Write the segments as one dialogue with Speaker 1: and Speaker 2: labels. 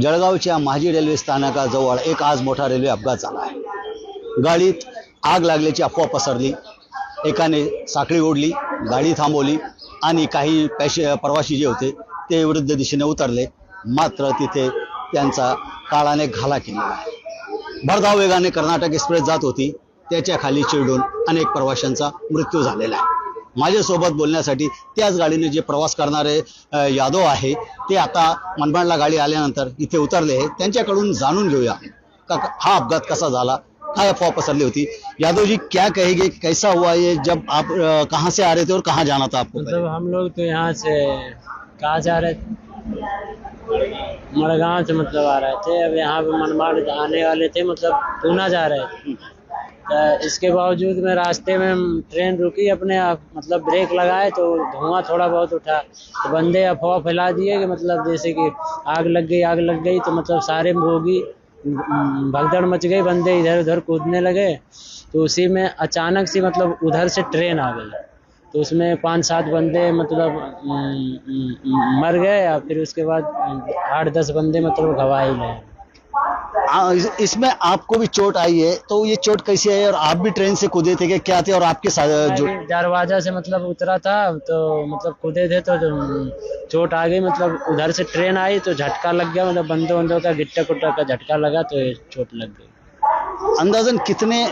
Speaker 1: जळगावच्या माजी रेल्वे स्थानकाजवळ एक आज मोठा रेल्वे अपघात झाला आहे। गाडीत आग लागल्याची अफवा पसरली। एकाने साखळी ओढली, गाडी थांबवली आणि काही प्रवासी जे होते ते विरुद्ध दिशेने उतरले, मात्र तिथे त्यांचा काळाने घाला केलेला आहे। भरधाव वेगाने कर्नाटक एक्सप्रेस जात होती, त्याच्या खाली चिरडून अनेक प्रवाशांचा मृत्यू झालेला आहे। माझ्यासोबत बोलण्यासाठी त्याच गाडीने जे प्रवास करणारे यादव आहे ते आता मनमाडला गाडी आल्यानंतर इथे उतरले हैं। त्यांच्याकडून जाणून घेऊया का हा अपघात कसा झाला, काय अफवा पसरली होती। यादव जी, क्या कहेंगे, कैसा हुआ ये? जब आप कहाँ से आ रहे थे और कहाँ जाना था आपको?
Speaker 2: मतलब हम लोग तो यहाँ से कहाँ जा रहे थे, मड़गांव से मतलब आ रहे थे। अब यहाँ पे मनमाड़ आने वाले थे, मतलब पूना जा रहे थे। तो इसके बावजूद में रास्ते में ट्रेन रुकी, अपने आप मतलब ब्रेक लगाए तो धुआं थोड़ा बहुत उठा, तो बंदे अफवाह फैला दिए कि मतलब जैसे कि आग लग गई। तो मतलब सारे बोगी भगदड़ मच गई, बंदे इधर उधर कूदने लगे। तो उसी में अचानक से मतलब उधर से ट्रेन आ गई, तो उसमें 5-7 बंदे मतलब मर गए, या फिर उसके बाद 8-10 बंदे मतलब घायल हैं।
Speaker 1: इसमें आपको भी चोट आई है, तो ये चोट कैसी है और आप भी ट्रेन से कूदे थे क्या थे? और आपके साथ जो
Speaker 2: दरवाजा से मतलब उतरा था, तो मतलब कूदे थे तो चोट आ गई। मतलब उधर से ट्रेन आई तो झटका लग गया, मतलब बंदों का गिट्टा कुट्टा का झटका लगा तो चोट लग गई।
Speaker 1: अंदाजन कितने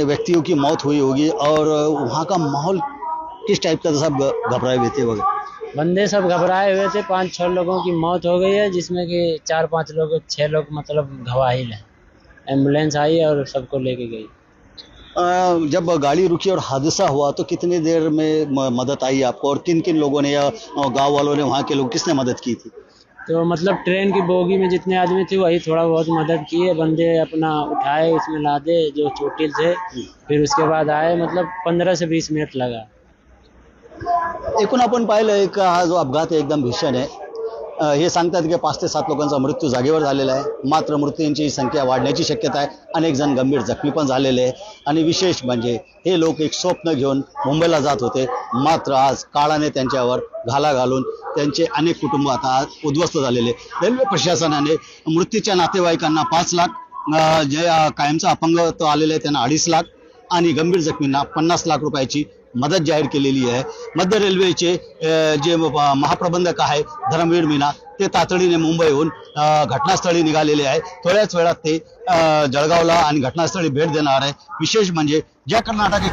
Speaker 1: व्यक्तियों की मौत हुई होगी और वहाँ का माहौल किस टाइप का? सब घबराए हुए थे वगैरह?
Speaker 2: बंदे सब घबराए हुए थे। 5-6 लोगों की मौत हो गई है, जिसमें कि 4-5 लोग 6 लोग मतलब घायल हैं। एम्बुलेंस आई और सबको लेके गई।
Speaker 1: जब गाड़ी रुकी और हादसा हुआ तो कितनी देर में मदद आई आपको, और किन किन लोगों ने या गांव वालों ने, वहाँ के लोग किसने मदद की थी?
Speaker 2: तो मतलब ट्रेन की बोगी में जितने आदमी थे वही थोड़ा बहुत मदद किए, बंदे अपना उठाए, उसमें लादे जो चोटिल थे। फिर उसके बाद आए, मतलब 15 से 20 मिनट लगा।
Speaker 1: एकूण आपण पाहिलं का हा जो अपघात आहे एकदम भीषण आहे। हे सांगतात की 5 ते 7 लोकांचा मृत्यू जागेवर झालेला आहे, मात्र मृत्यूंची संख्या वाढण्याची शक्यता आहे। अनेक जण गंभीर जखमी पण झालेले आहे आणि विशेष म्हणजे हे लोक एक स्वप्न घेऊन मुंबईला जात होते, मात्र आज काळाने त्यांच्यावर घाला घालून त्यांचे अनेक कुटुंब आता उद्ध्वस्त झालेले। रेल्वे प्रशासनाने मृत्यूच्या नातेवाईकांना 5 लाख, जे कायमचा अपंगत्व आलेले आहे त्यांना 2.5 लाख आणि गंभीर जखमींना 50 लाख रुपयाची मदत जाहीर केलेली आहे। मध्य रेल्वेचे जे महाप्रबंधक आहे धर्मवीर मीना, ते तातडीने मुंबईहून घटनास्थळी निघालेले आहे। थोड्याच वेळात ते जळगावला आणि घटनास्थळी भेट देणार आहे। विशेष म्हणजे ज्या कर्नाटक